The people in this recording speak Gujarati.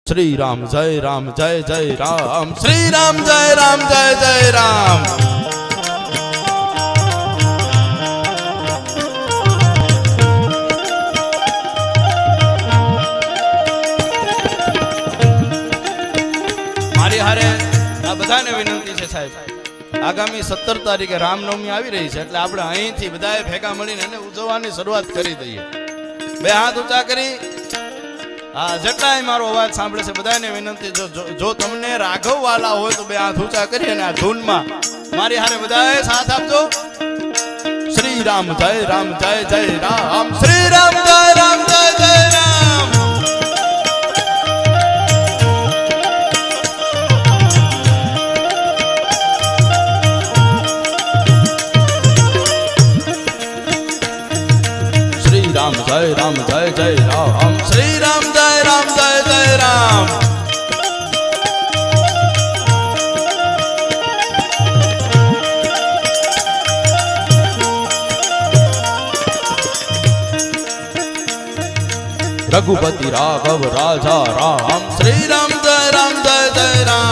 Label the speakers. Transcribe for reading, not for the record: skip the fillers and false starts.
Speaker 1: श्री राम जय जय राम श्री राम जय जय राम। मारी हारे आ बधाने विनंती छे साहेब, आगामी 17 तारीखे रामनवमी આવી રહી છે એટલે આપણે અહીંથી બધાએ ભેગા મળીને એને ઉજવવાની શરૂઆત કરી દઈએ। બે હાથ ઊંચા કરી હા જેટલાય મારો અવાજ સાંભળે છે બધાને વિનંતી, જો તમને રાઘવ વાલા હોય તો બે હાથ ઊંચા કરી અને આ ધૂનમાં મારી હારે બધાએ સાથ આપજો। શ્રી રામ જય જય રામ શ્રી રામ જય જય રામ। श्री राम जय जय राम श्री राम जय जय राम। रघुपति राघव राजा राम श्री राम जय जय राम।